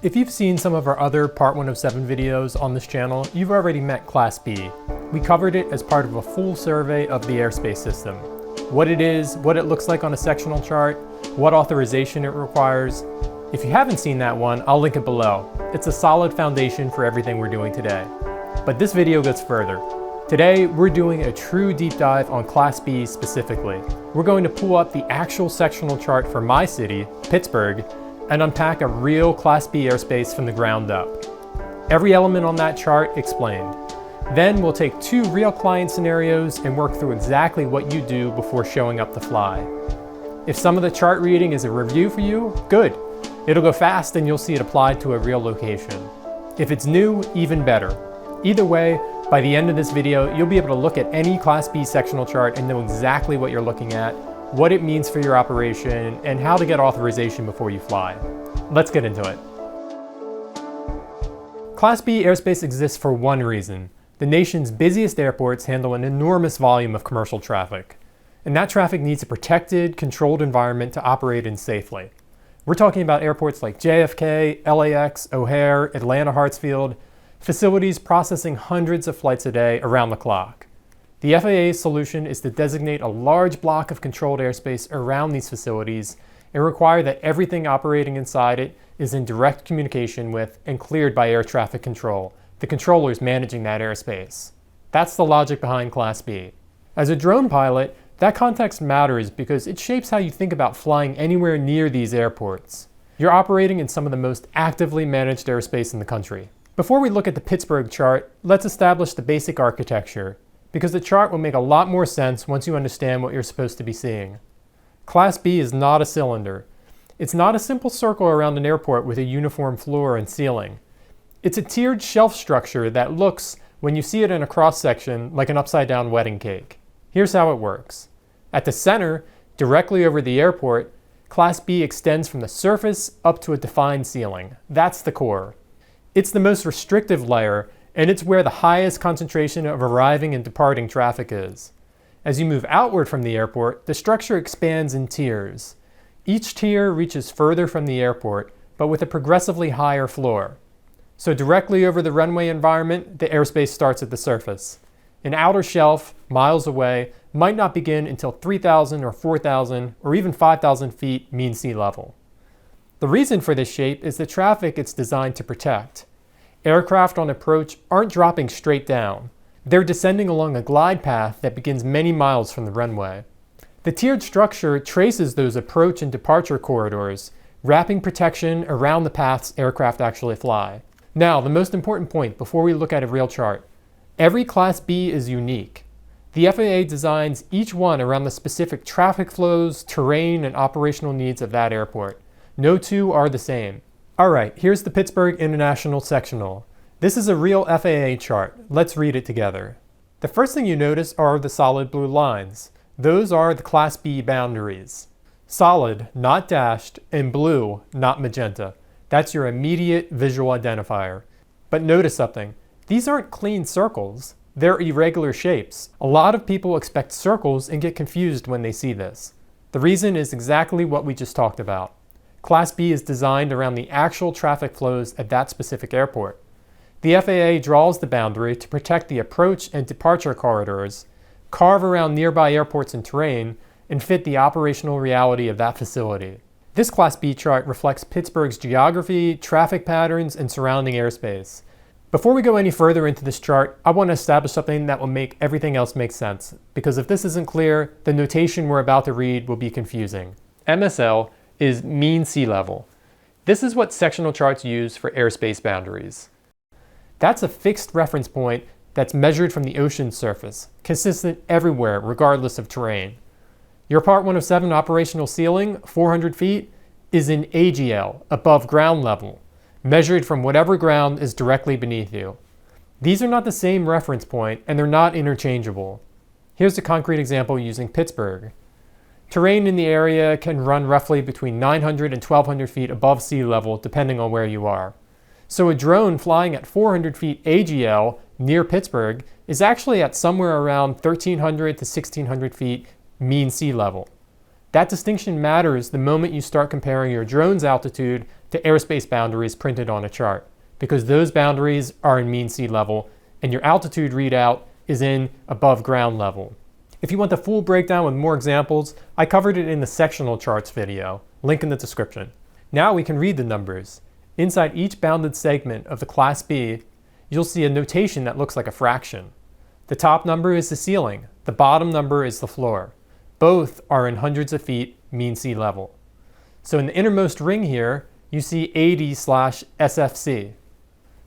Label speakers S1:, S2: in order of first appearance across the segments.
S1: If you've seen some of our other Part 107 videos on this channel, you've already met Class B. We covered it as part of a full survey of the airspace system. What it is, what it looks like on a sectional chart, what authorization it requires. If you haven't seen that one, I'll link it below. It's a solid foundation for everything we're doing today. But this video goes further. Today, we're doing a true deep dive on Class B specifically. We're going to pull up the actual sectional chart for my city, Pittsburgh, and unpack a real Class B airspace from the ground up. Every element on that chart explained. Then we'll take two real client scenarios and work through exactly what you do before showing up to fly. If some of the chart reading is a review for you, good. It'll go fast and you'll see it applied to a real location. If it's new, even better. Either way, by the end of this video, you'll be able to look at any Class B sectional chart and know exactly what you're looking at, what it means for your operation, and how to get authorization before you fly. Let's get into it. Class B airspace exists for one reason. The nation's busiest airports handle an enormous volume of commercial traffic. And that traffic needs a protected, controlled environment to operate in safely. We're talking about airports like JFK, LAX, O'Hare, Atlanta Hartsfield, facilities processing hundreds of flights a day around the clock. The FAA's solution is to designate a large block of controlled airspace around these facilities and require that everything operating inside it is in direct communication with and cleared by air traffic control, the controllers managing that airspace. That's the logic behind Class B. As a drone pilot, that context matters because it shapes how you think about flying anywhere near these airports. You're operating in some of the most actively managed airspace in the country. Before we look at the Pittsburgh chart, let's establish the basic architecture, because the chart will make a lot more sense once you understand what you're supposed to be seeing. Class B is not a cylinder. It's not a simple circle around an airport with a uniform floor and ceiling. It's a tiered shelf structure that looks, when you see it in a cross-section, like an upside-down wedding cake. Here's how it works. At the center, directly over the airport, Class B extends from the surface up to a defined ceiling. That's the core. It's the most restrictive layer, and it's where the highest concentration of arriving and departing traffic is. As you move outward from the airport, the structure expands in tiers. Each tier reaches further from the airport, but with a progressively higher floor. So directly over the runway environment, the airspace starts at the surface. An outer shelf, miles away, might not begin until 3,000 or 4,000 or even 5,000 feet mean sea level. The reason for this shape is the traffic it's designed to protect. Aircraft on approach aren't dropping straight down. They're descending along a glide path that begins many miles from the runway. The tiered structure traces those approach and departure corridors, wrapping protection around the paths aircraft actually fly. Now, the most important point before we look at a real chart. Every Class B is unique. The FAA designs each one around the specific traffic flows, terrain, and operational needs of that airport. No two are the same. All right, here's the Pittsburgh International sectional. This is a real FAA chart. Let's read it together. The first thing you notice are the solid blue lines. Those are the Class B boundaries. Solid, not dashed, and blue, not magenta. That's your immediate visual identifier. But notice something. These aren't clean circles. They're irregular shapes. A lot of people expect circles and get confused when they see this. The reason is exactly what we just talked about. Class B is designed around the actual traffic flows at that specific airport. The FAA draws the boundary to protect the approach and departure corridors, carve around nearby airports and terrain, and fit the operational reality of that facility. This Class B chart reflects Pittsburgh's geography, traffic patterns, and surrounding airspace. Before we go any further into this chart, I want to establish something that will make everything else make sense, because if this isn't clear, the notation we're about to read will be confusing. MSL is mean sea level. This is what sectional charts use for airspace boundaries. That's a fixed reference point that's measured from the ocean surface, consistent everywhere regardless of terrain. Your Part 107 operational ceiling, 400 feet, is in AGL, above ground level, measured from whatever ground is directly beneath you. These are not the same reference point, and they're not interchangeable. Here's a concrete example using Pittsburgh. Terrain in the area can run roughly between 900 and 1,200 feet above sea level, depending on where you are. So a drone flying at 400 feet AGL near Pittsburgh is actually at somewhere around 1,300 to 1,600 feet mean sea level. That distinction matters the moment you start comparing your drone's altitude to airspace boundaries printed on a chart, because those boundaries are in mean sea level and your altitude readout is in above ground level. If you want the full breakdown with more examples, I covered it in the sectional charts video, link in the description. Now we can read the numbers. Inside each bounded segment of the Class B, you'll see a notation that looks like a fraction. The top number is the ceiling, the bottom number is the floor. Both are in hundreds of feet mean sea level. So in the innermost ring here, you see 80/SFC.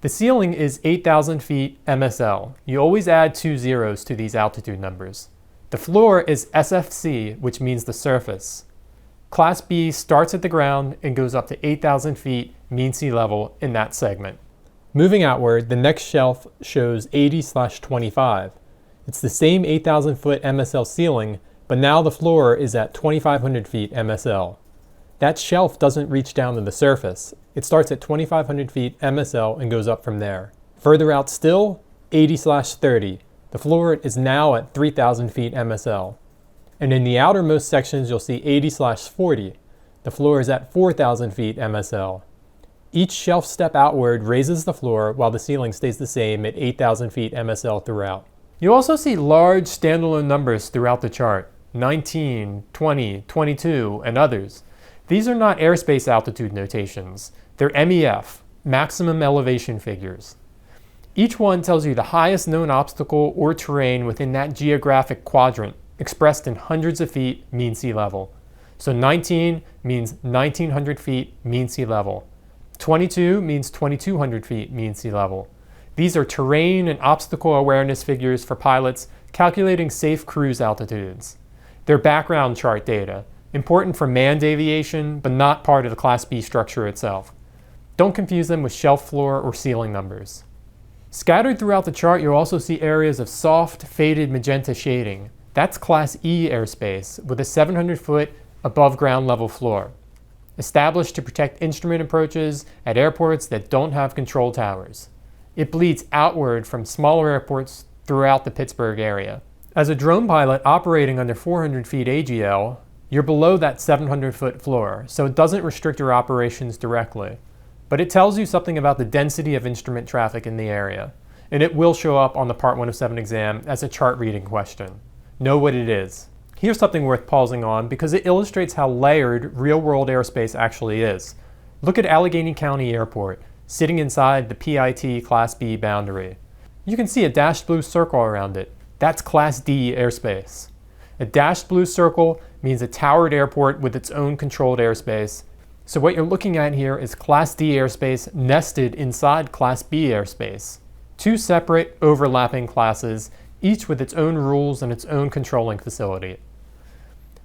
S1: The ceiling is 8,000 feet MSL. You always add 2 zeros to these altitude numbers. The floor is SFC, which means the surface. Class B starts at the ground and goes up to 8,000 feet mean sea level in that segment. Moving outward, the next shelf shows 80/25. It's the same 8,000 foot MSL ceiling, but now the floor is at 2,500 feet MSL. That shelf doesn't reach down to the surface. It starts at 2,500 feet MSL and goes up from there. Further out still, 80/30. The floor is now at 3,000 feet MSL. And in the outermost sections, you'll see 80/40. The floor is at 4,000 feet MSL. Each shelf step outward raises the floor while the ceiling stays the same at 8,000 feet MSL throughout. You also see large standalone numbers throughout the chart, 19, 20, 22, and others. These are not airspace altitude notations. They're MEF, maximum elevation figures. Each one tells you the highest known obstacle or terrain within that geographic quadrant, expressed in hundreds of feet mean sea level. So 19 means 1,900 feet mean sea level. 22 means 2,200 feet mean sea level. These are terrain and obstacle awareness figures for pilots calculating safe cruise altitudes. They're background chart data, important for manned aviation, but not part of the Class B structure itself. Don't confuse them with shelf floor or ceiling numbers. Scattered throughout the chart, you'll also see areas of soft, faded magenta shading. That's Class E airspace with a 700 foot above ground level floor, established to protect instrument approaches at airports that don't have control towers. It bleeds outward from smaller airports throughout the Pittsburgh area. As a drone pilot operating under 400 feet AGL, you're below that 700 foot floor, so it doesn't restrict your operations directly. But it tells you something about the density of instrument traffic in the area, and it will show up on the Part 107 exam as a chart reading question. Know what it is. Here's something worth pausing on because it illustrates how layered real-world airspace actually is. Look at Allegheny County Airport, sitting inside the PIT Class B boundary. You can see a dashed blue circle around it. That's Class D airspace. A dashed blue circle means a towered airport with its own controlled airspace. So what you're looking at here is Class D airspace nested inside Class B airspace. Two separate, overlapping classes, each with its own rules and its own controlling facility.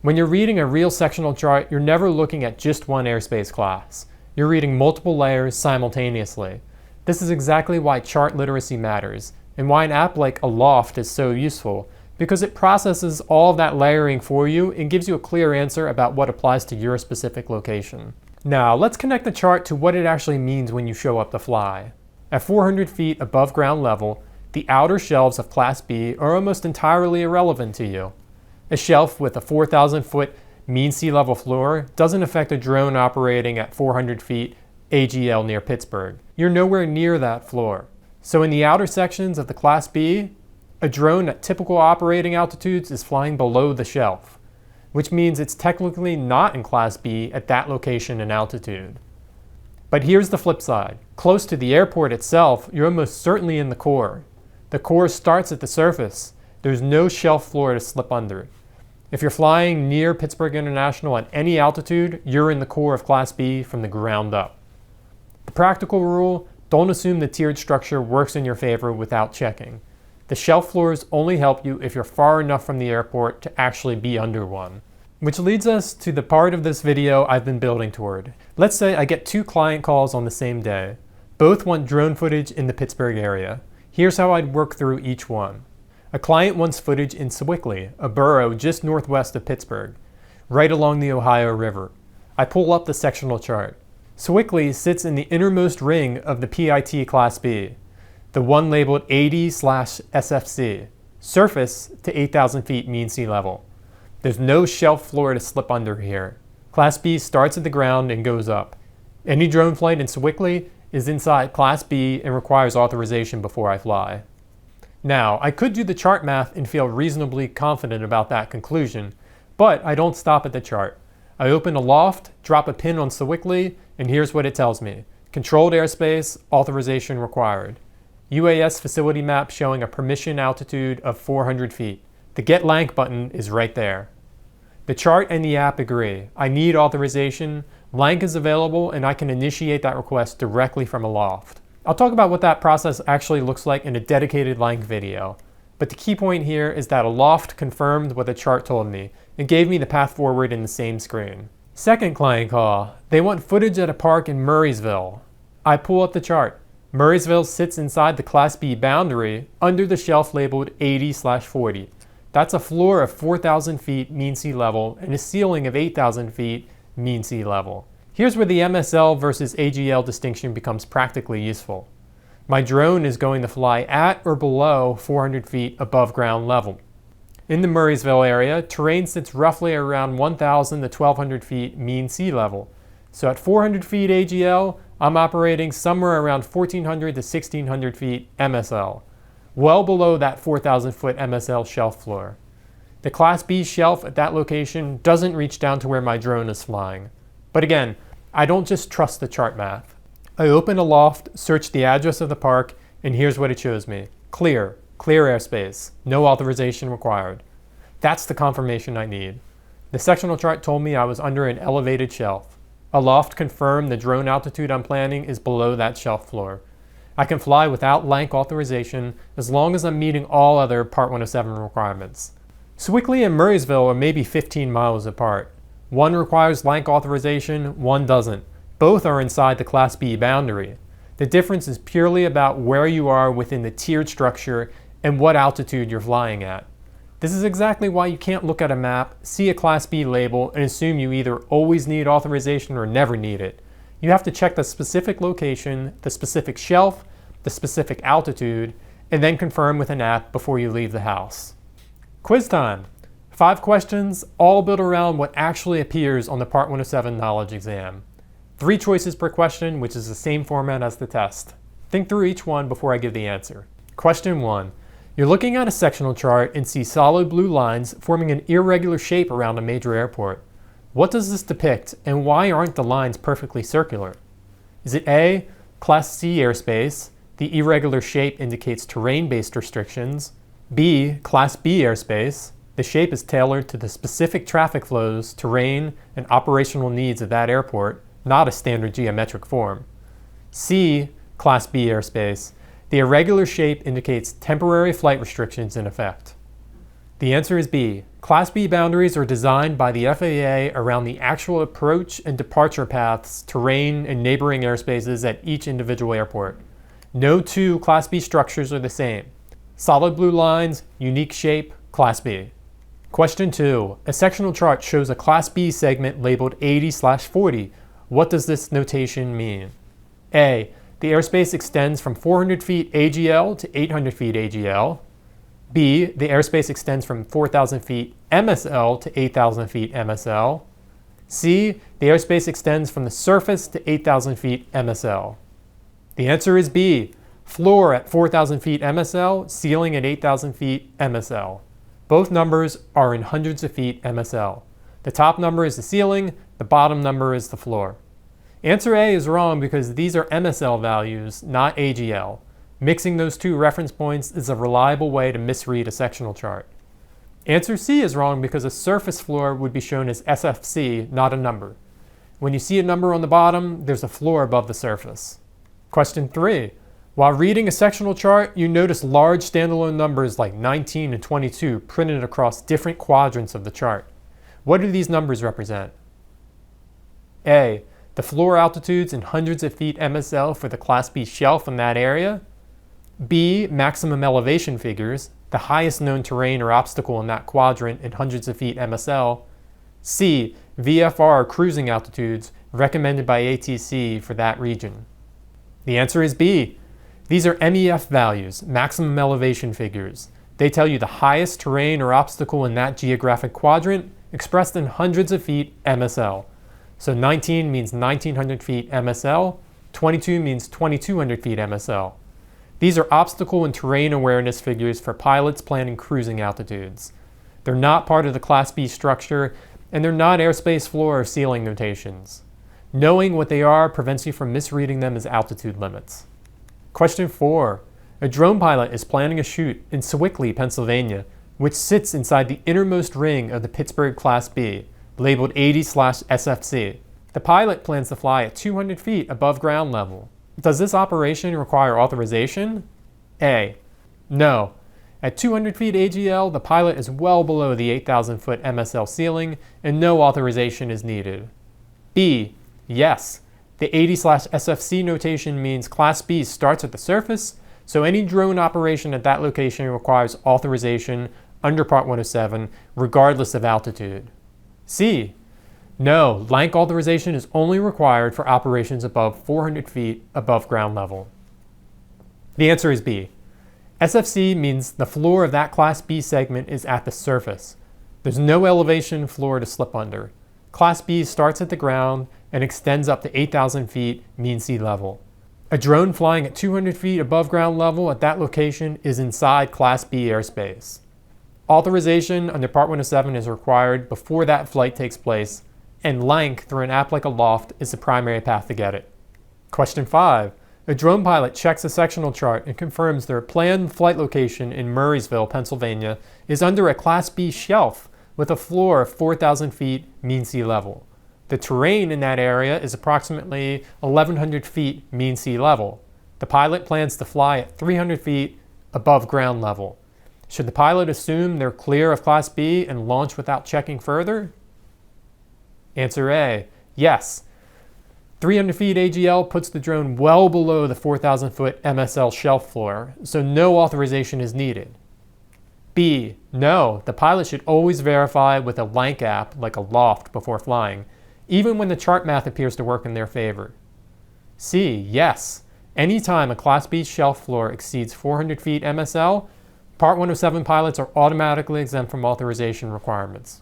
S1: When you're reading a real sectional chart, you're never looking at just one airspace class. You're reading multiple layers simultaneously. This is exactly why chart literacy matters, and why an app like Aloft is so useful, because it processes all of that layering for you and gives you a clear answer about what applies to your specific location. Now, let's connect the chart to what it actually means when you show up to fly. At 400 feet above ground level, the outer shelves of Class B are almost entirely irrelevant to you. A shelf with a 4,000 foot mean sea level floor doesn't affect a drone operating at 400 feet AGL near Pittsburgh. You're nowhere near that floor. So in the outer sections of the Class B, a drone at typical operating altitudes is flying below the shelf, which means it's technically not in Class B at that location and altitude. But here's the flip side. Close to the airport itself, you're almost certainly in the core. The core starts at the surface. There's no shelf floor to slip under. If you're flying near Pittsburgh International at any altitude, you're in the core of Class B from the ground up. The practical rule, don't assume the tiered structure works in your favor without checking. The shelf floors only help you if you're far enough from the airport to actually be under one. Which leads us to the part of this video I've been building toward. Let's say I get 2 client calls on the same day. Both want drone footage in the Pittsburgh area. Here's how I'd work through each one. A client wants footage in Sewickley, a borough just northwest of Pittsburgh, right along the Ohio River. I pull up the sectional chart. Sewickley sits in the innermost ring of the PIT Class B, the one labeled 80/SFC, surface to 8,000 feet mean sea level. There's no shelf floor to slip under here. Class B starts at the ground and goes up. Any drone flight in Sewickley is inside Class B and requires authorization before I fly. Now, I could do the chart math and feel reasonably confident about that conclusion, but I don't stop at the chart. I open Aloft, drop a pin on Sewickley, and here's what it tells me. Controlled airspace, authorization required. UAS facility map showing a permission altitude of 400 feet. The Get LAANC button is right there. The chart and the app agree. I need authorization. LAANC is available and I can initiate that request directly from Aloft. I'll talk about what that process actually looks like in a dedicated LAANC video. But the key point here is that Aloft confirmed what the chart told me and gave me the path forward in the same screen. Second client call. They want footage at a park in Murraysville. I pull up the chart. Murraysville sits inside the Class B boundary under the shelf labeled 80/40. That's a floor of 4,000 feet mean sea level and a ceiling of 8,000 feet mean sea level. Here's where the MSL versus AGL distinction becomes practically useful. My drone is going to fly at or below 400 feet above ground level. In the Murraysville area, terrain sits roughly around 1,000 to 1,200 feet mean sea level. So at 400 feet AGL, I'm operating somewhere around 1,400 to 1,600 feet MSL, well below that 4,000 foot MSL shelf floor. The Class B shelf at that location doesn't reach down to where my drone is flying. But again, I don't just trust the chart math. I open Aloft, search the address of the park, and here's what it shows me. Clear airspace, no authorization required. That's the confirmation I need. The sectional chart told me I was under an elevated shelf. Aloft confirmed the drone altitude I'm planning is below that shelf floor. I can fly without LAANC authorization as long as I'm meeting all other Part 107 requirements. Sewickley and Murraysville are maybe 15 miles apart. One requires LAANC authorization, one doesn't. Both are inside the Class B boundary. The difference is purely about where you are within the tiered structure and what altitude you're flying at. This is exactly why you can't look at a map, see a Class B label, and assume you either always need authorization or never need it. You have to check the specific location, the specific shelf, the specific altitude, and then confirm with an app before you leave the house. Quiz time. 5 questions, all built around what actually appears on the Part 107 knowledge exam. 3 choices per question, which is the same format as the test. Think through each one before I give the answer. Question 1. You're looking at a sectional chart and see solid blue lines forming an irregular shape around a major airport. What does this depict, and why aren't the lines perfectly circular? Is it A, Class C airspace? The irregular shape indicates terrain-based restrictions. B, Class B airspace? The shape is tailored to the specific traffic flows, terrain, and operational needs of that airport, not a standard geometric form. C, Class B airspace? The irregular shape indicates temporary flight restrictions in effect. The answer is B. Class B boundaries are designed by the FAA around the actual approach and departure paths, terrain, and neighboring airspaces at each individual airport. No 2 Class B structures are the same. Solid blue lines, unique shape, Class B. Question 2. A sectional chart shows a Class B segment labeled 80/40. What does this notation mean? A. The airspace extends from 400 feet AGL to 800 feet AGL. B. The airspace extends from 4,000 feet MSL to 8,000 feet MSL. C. The airspace extends from the surface to 8,000 feet MSL. The answer is B. Floor at 4,000 feet MSL, ceiling at 8,000 feet MSL. Both numbers are in hundreds of feet MSL. The top number is the ceiling, the bottom number is the floor. Answer A is wrong because these are MSL values, not AGL. Mixing those 2 reference points is a reliable way to misread a sectional chart. Answer C is wrong because a surface floor would be shown as SFC, not a number. When you see a number on the bottom, there's a floor above the surface. Question 3. While reading a sectional chart, you notice large standalone numbers like 19 and 22 printed across different quadrants of the chart. What do these numbers represent? A. The floor altitudes in hundreds of feet MSL for the Class B shelf in that area. B. Maximum elevation figures, the highest known terrain or obstacle in that quadrant in hundreds of feet MSL. C. VFR cruising altitudes recommended by ATC for that region. The answer is B. These are MEF values, maximum elevation figures. They tell you the highest terrain or obstacle in that geographic quadrant expressed in hundreds of feet MSL. So 19 means 1900 feet MSL, 22 means 2200 feet MSL. These are obstacle and terrain awareness figures for pilots planning cruising altitudes. They're not part of the Class B structure, and they're not airspace floor or ceiling notations. Knowing what they are prevents you from misreading them as altitude limits. Question 4. A drone pilot is planning a shoot in Sewickley, Pennsylvania, which sits inside the innermost ring of the Pittsburgh Class B, labeled 80/SFC. The pilot plans to fly at 200 feet above ground level. Does this operation require authorization? A. No. At 200 feet AGL, the pilot is well below the 8,000 foot MSL ceiling, and no authorization is needed. B. Yes. The 80/SFC notation means Class B starts at the surface, so any drone operation at that location requires authorization under Part 107, regardless of altitude. C. No, LAANC authorization is only required for operations above 400 feet above ground level. The answer is B. SFC means the floor of that Class B segment is at the surface. There's no elevation floor to slip under. Class B starts at the ground and extends up to 8,000 feet mean sea level. A drone flying at 200 feet above ground level at that location is inside Class B airspace. Authorization under Part 107 is required before that flight takes place, and LAANC through an app like Aloft is the primary path to get it. Question 5. A drone pilot checks a sectional chart and confirms their planned flight location in Murraysville, Pennsylvania is under a Class B shelf with a floor of 4,000 feet mean sea level. The terrain in that area is approximately 1,100 feet mean sea level. The pilot plans to fly at 300 feet above ground level. Should the pilot assume they're clear of Class B and launch without checking further? Answer A. Yes. 300 feet AGL puts the drone well below the 4,000 foot MSL shelf floor, so no authorization is needed. B. No, the pilot should always verify with a LAANC app like Aloft before flying, even when the chart math appears to work in their favor. C. Yes. Anytime a Class B shelf floor exceeds 400 feet MSL, Part 107 pilots are automatically exempt from authorization requirements.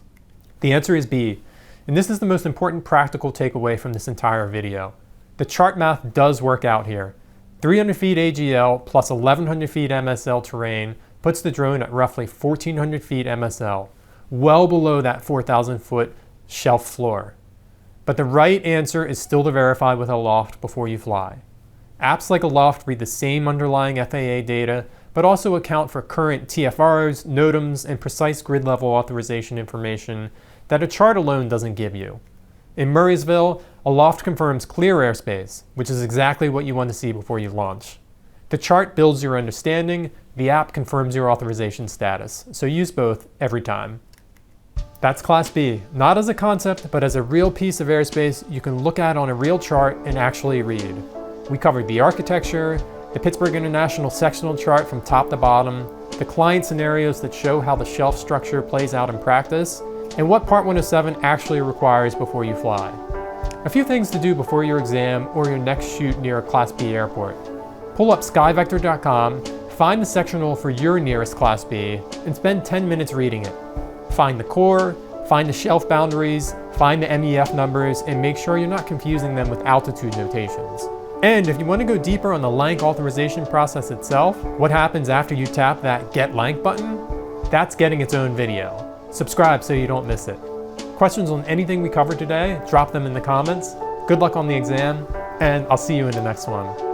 S1: The answer is B. And this is the most important practical takeaway from this entire video. The chart math does work out here. 300 feet AGL plus 1,100 feet MSL terrain puts the drone at roughly 1,400 feet MSL, well below that 4,000 foot shelf floor. But the right answer is still to verify with Aloft before you fly. Apps like Aloft read the same underlying FAA data, but also account for current TFRs, NOTAMs, and precise grid level authorization information that a chart alone doesn't give you. In Murraysville, Aloft confirms clear airspace, which is exactly what you want to see before you launch. The chart builds your understanding, the app confirms your authorization status, so use both every time. That's Class B, not as a concept, but as a real piece of airspace you can look at on a real chart and actually read. We covered the architecture, the Pittsburgh International sectional chart from top to bottom, the client scenarios that show how the shelf structure plays out in practice, and what Part 107 actually requires before you fly. A few things to do before your exam or your next shoot near a Class B airport. Pull up skyvector.com, find the sectional for your nearest Class B, and spend 10 minutes reading it. Find the core, find the shelf boundaries, find the MEF numbers, and make sure you're not confusing them with altitude notations. And if you want to go deeper on the LAANC authorization process itself, what happens after you tap that Get LAANC button, that's getting its own video. Subscribe so you don't miss it. Questions on anything we covered today, drop them in the comments. Good luck on the exam, and I'll see you in the next one.